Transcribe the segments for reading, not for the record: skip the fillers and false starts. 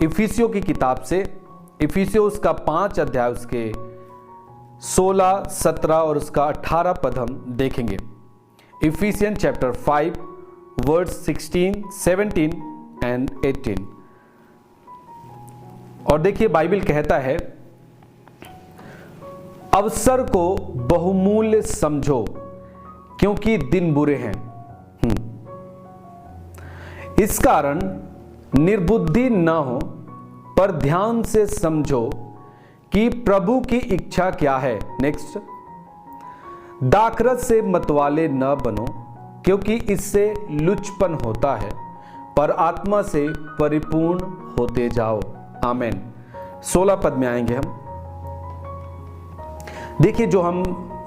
इफिसियों की किताब से, इफिसियों उसका 5 अध्याय उसके 16, 17 और उसका 18 पद हम देखेंगे। Ephesian chapter 5 verse 16, 17 and 18। और देखिए बाइबल कहता है, अवसर को बहुमूल्य समझो क्योंकि दिन बुरे हैं। इस कारण निर्बुद्धि न हो, पर ध्यान से समझो कि प्रभु की इच्छा क्या है। नेक्स्ट, दाखरस से मतवाले न बनो क्योंकि इससे लुचपन होता है, पर आत्मा से परिपूर्ण होते जाओ। आमेन। 16 पद में आएंगे हम। देखिए, जो हम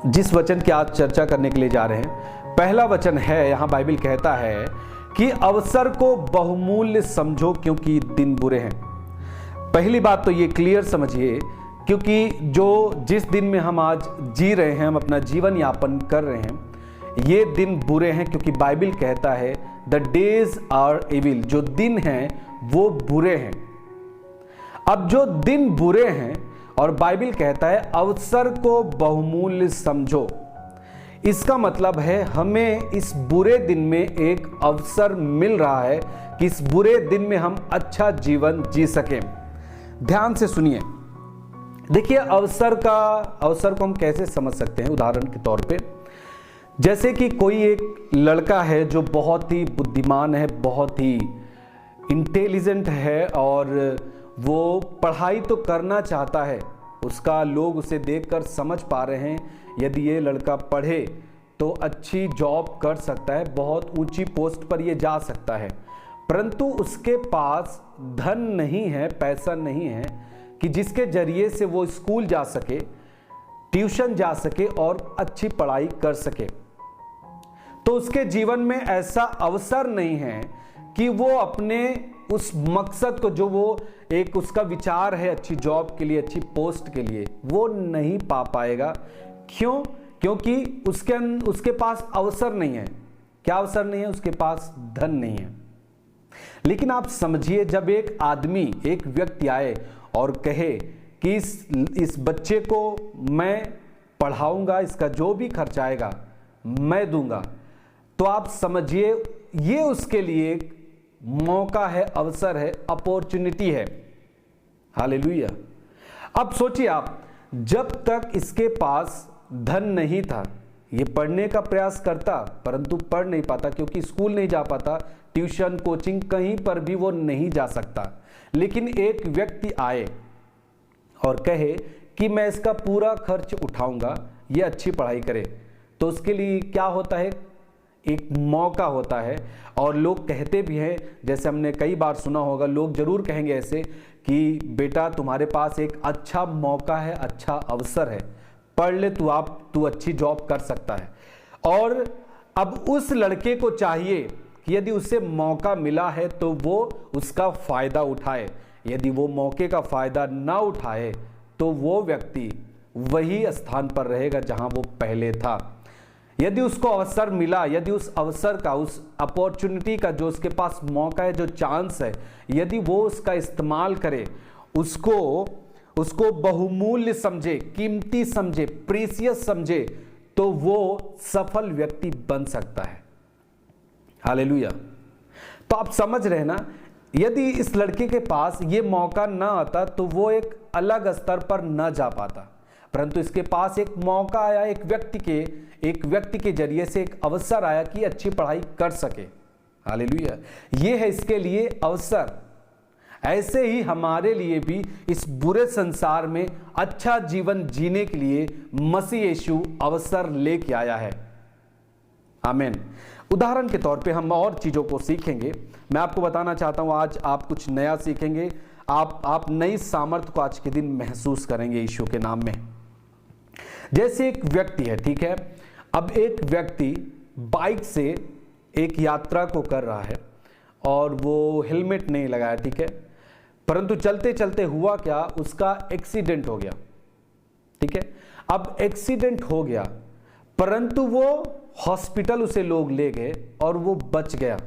जिस वचन की आज चर्चा करने के लिए जा रहे हैं, पहला वचन है, यहां बाइबल कहता है कि अवसर को बहुमूल्य समझो क्योंकि दिन बुरे हैं। पहली बात तो ये क्लियर समझिए, क्योंकि जिस दिन में हम आज जी रहे हैं, हम अपना जीवन यापन कर रहे हैं, ये दिन बुरे हैं, क्योंकि बाइबल कहता है द डेज आर इविल, जो दिन हैं वो बुरे हैं। अब जो दिन बुरे हैं और बाइबल कहता है अवसर को बहुमूल्य समझो, इसका मतलब है हमें इस बुरे दिन में एक अवसर मिल रहा है कि इस बुरे दिन में हम अच्छा जीवन जी सकें। ध्यान से सुनिए। देखिए, अवसर को हम कैसे समझ सकते हैं। उदाहरण के तौर पे, जैसे कि कोई एक लड़का है जो बहुत ही बुद्धिमान है, बहुत ही इंटेलिजेंट है, और वो पढ़ाई तो करना चाहता है, उसका लोग उसे देखकर समझ पा रहे हैं यदि ये लड़का पढ़े तो अच्छी जॉब कर सकता है, बहुत ऊंची पोस्ट पर ये जा सकता है, परंतु उसके पास धन नहीं है, पैसा नहीं है कि जिसके जरिए से वो स्कूल जा सके, ट्यूशन जा सके और अच्छी पढ़ाई कर सके। तो उसके जीवन में ऐसा अवसर नहीं है कि वो अपने उस मकसद को, जो वो एक उसका विचार है अच्छी जॉब के लिए, अच्छी पोस्ट के लिए, वो नहीं पा पाएगा। क्यों? क्योंकि उसके पास अवसर नहीं है। क्या अवसर नहीं है? उसके पास धन नहीं है। लेकिन आप समझिए, जब एक आदमी, एक व्यक्ति आए और कहे कि इस बच्चे को मैं पढ़ाऊंगा, इसका जो भी खर्चा आएगा मैं दूंगा, तो आप समझिए ये उसके लिए एक मौका है, अवसर है, अपॉर्चुनिटी है। हालेलुया। अब सोचिए आप, जब तक इसके पास धन नहीं था, ये पढ़ने का प्रयास करता, परंतु पढ़ नहीं पाता, क्योंकि स्कूल नहीं जा पाता, ट्यूशन, कोचिंग, कहीं पर भी वो नहीं जा सकता। लेकिन एक व्यक्ति आए और कहे कि मैं इसका पूरा खर्च उठाऊंगा, ये अच्छी पढ़ाई करे, तो उसके लिए क्या होता है? एक मौका होता है। और लोग कहते भी हैं, जैसे हमने कई बार सुना होगा, लोग जरूर कहेंगे ऐसे कि बेटा तुम्हारे पास एक अच्छा मौका है, अच्छा अवसर है, पढ़ ले तू अच्छी जॉब कर सकता है। और अब उस लड़के को चाहिए कि यदि उसे मौका मिला है तो वो उसका फायदा उठाए। यदि वो मौके का फायदा ना उठाए तो वो व्यक्ति वही स्थान पर रहेगा जहां वो पहले था। यदि उसको अवसर मिला, यदि उस अवसर का, उस अपॉर्चुनिटी का, जो उसके पास मौका है, जो चांस है, यदि वो उसका इस्तेमाल करे, उसको बहुमूल्य समझे, कीमती समझे, प्रीसियस समझे, तो वो सफल व्यक्ति बन सकता है। हालेलुया। तो आप समझ रहे ना, यदि इस लड़के के पास ये मौका ना आता तो वो एक अलग स्तर पर न जा पाता, परंतु इसके पास एक मौका आया, एक व्यक्ति के जरिए से एक अवसर आया कि अच्छी पढ़ाई कर सके। हालेलुया। ये है इसके लिए अवसर। ऐसे ही हमारे लिए भी इस बुरे संसार में अच्छा जीवन जीने के लिए मसीह यीशु अवसर लेके आया है। आमीन। उदाहरण के तौर पे हम और चीजों को सीखेंगे। मैं आपको बताना चाहता हूं, आज आप कुछ नया सीखेंगे, आप नई सामर्थ्य को आज के दिन महसूस करेंगे यीशु के नाम में। जैसे एक व्यक्ति है, ठीक है, अब एक व्यक्ति बाइक से एक यात्रा को कर रहा है और वो हेलमेट नहीं लगाया, ठीक है, परंतु चलते चलते हुआ क्या, उसका एक्सीडेंट हो गया। ठीक है, अब एक्सीडेंट हो गया, परंतु वो हॉस्पिटल उसे लोग ले गए और वो बच गया।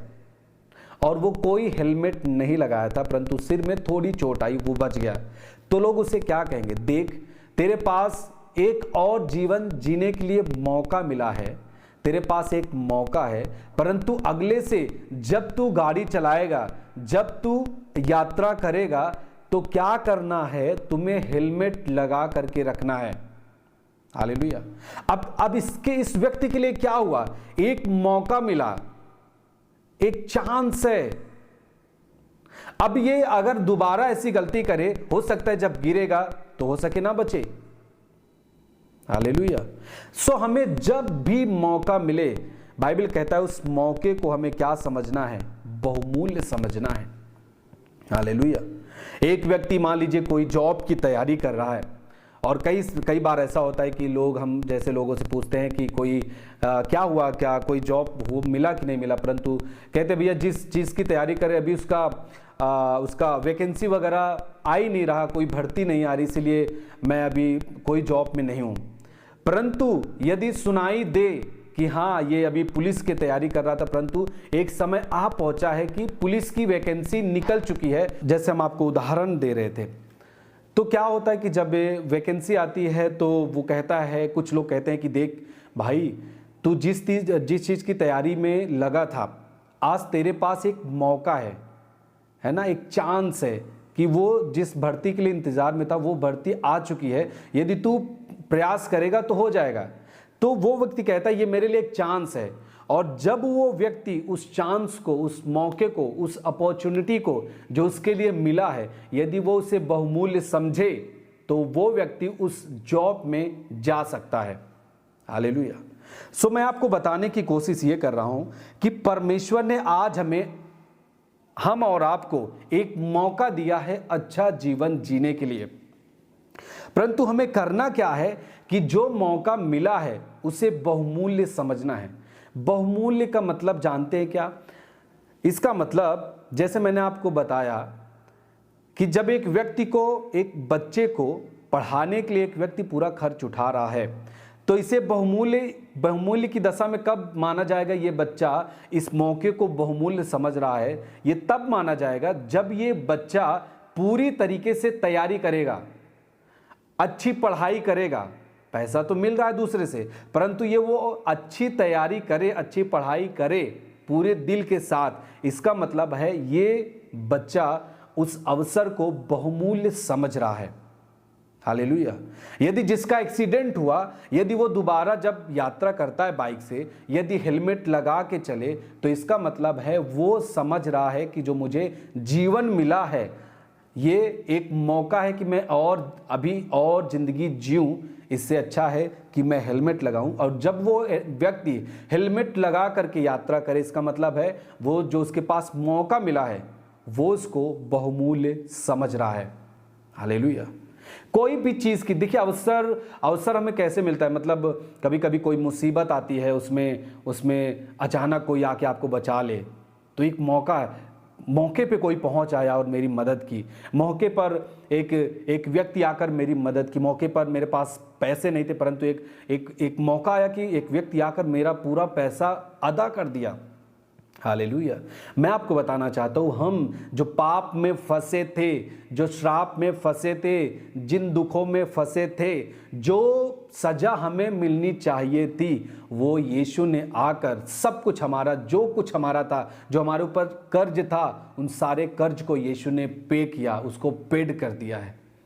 और वो कोई हेलमेट नहीं लगाया था, परंतु सिर में थोड़ी चोट आई, वो बच गया, तो लोग उसे क्या कहेंगे? देख, तेरे पास एक और जीवन जीने के लिए मौका मिला है, तेरे पास एक मौका है, परंतु अगले से जब तू गाड़ी चलाएगा, जब तू यात्रा करेगा, तो क्या करना है? तुम्हें हेलमेट लगा करके रखना है। हालेलुया। अब इस व्यक्ति के लिए क्या हुआ? एक मौका मिला, एक चांस है। अब ये अगर दोबारा ऐसी गलती करे, हो सकता है जब गिरेगा तो हो सके ना बचे। हालेलुया। सो हमें जब भी मौका मिले, बाइबल कहता है उस मौके को हमें क्या समझना है? बहुमूल्य समझना है। हालेलुया। एक व्यक्ति मान लीजिए कोई जॉब की तैयारी कर रहा है, और कई बार ऐसा होता है कि लोग, हम जैसे लोगों से पूछते हैं कि कोई क्या हुआ, क्या कोई जॉब मिला कि नहीं मिला, परंतु कहते भैया जिस चीज़ की तैयारी करें अभी उसका वैकेंसी वगैरह आ ही नहीं रहा, कोई भर्ती नहीं आ रही, इसलिए मैं अभी कोई जॉब में नहीं हूँ। परंतु यदि सुनाई दे कि हाँ ये अभी पुलिस की तैयारी कर रहा था, परंतु एक समय आ पहुंचा है कि पुलिस की वैकेंसी निकल चुकी है, जैसे हम आपको उदाहरण दे रहे थे, तो क्या होता है कि जब वैकेंसी आती है तो वो कहता है, कुछ लोग कहते हैं कि देख भाई, तू जिस चीज़ की तैयारी में लगा था, आज तेरे पास एक मौका है ना, एक चांस है कि वो जिस भर्ती के लिए इंतजार में था वो भर्ती आ चुकी है, यदि तू प्रयास करेगा तो हो जाएगा। तो वो व्यक्ति कहता है ये मेरे लिए एक चांस है, और जब वो व्यक्ति उस चांस को, उस मौके को, उस अपॉर्चुनिटी को जो उसके लिए मिला है, यदि वो उसे बहुमूल्य समझे, तो वो व्यक्ति उस जॉब में जा सकता है। हालेलुया। सो मैं आपको बताने की कोशिश ये कर रहा हूं कि परमेश्वर ने आज हम और आपको एक मौका दिया है अच्छा जीवन जीने के लिए, परंतु हमें करना क्या है कि जो मौका मिला है उसे बहुमूल्य समझना है। बहुमूल्य का मतलब जानते हैं क्या? इसका मतलब, जैसे मैंने आपको बताया कि जब एक व्यक्ति को, एक बच्चे को पढ़ाने के लिए एक व्यक्ति पूरा खर्च उठा रहा है, तो इसे बहुमूल्य की दशा में कब माना जाएगा? ये बच्चा इस मौके को बहुमूल्य समझ रहा है, ये तब माना जाएगा जब ये बच्चा पूरी तरीके से तैयारी करेगा, अच्छी पढ़ाई करेगा। पैसा तो मिल रहा है दूसरे से, परंतु ये वो अच्छी तैयारी करे, अच्छी पढ़ाई करे पूरे दिल के साथ। इसका मतलब है ये बच्चा उस अवसर को बहुमूल्य समझ रहा है। हालेलुया। यदि जिसका एक्सीडेंट हुआ, यदि वो दोबारा जब यात्रा करता है बाइक से, यदि हेलमेट लगा के चले, तो इसका मतलब है वो समझ रहा है कि जो मुझे जीवन मिला है, ये एक मौका है कि मैं अभी और जिंदगी जीऊं, इससे अच्छा है कि मैं हेलमेट लगाऊं। और जब वो व्यक्ति हेलमेट लगा करके यात्रा करे, इसका मतलब है वो जो उसके पास मौका मिला है वो उसको बहुमूल्य समझ रहा है। हालेलुया। कोई भी चीज़ की, देखिए अवसर हमें कैसे मिलता है? मतलब कभी कभी कोई मुसीबत आती है, उसमें अचानक कोई आके आपको बचा ले, तो एक मौका है, मौके पे कोई पहुंच आया और मेरी मदद की, मौके पर एक व्यक्ति आकर मेरी मदद की, मौके पर मेरे पास पैसे नहीं थे, परंतु एक मौका आया कि एक व्यक्ति आकर मेरा पूरा पैसा अदा कर दिया। हालेलुया। मैं आपको बताना चाहता हूँ, हम जो पाप में फंसे थे, जो श्राप में फंसे थे, जिन दुखों में फंसे थे, जो सजा हमें मिलनी चाहिए थी, वो यीशु ने आकर सब कुछ हमारा, जो कुछ हमारा था, जो हमारे ऊपर कर्ज था, उन सारे कर्ज को यीशु ने पे किया, उसको पेड कर दिया है।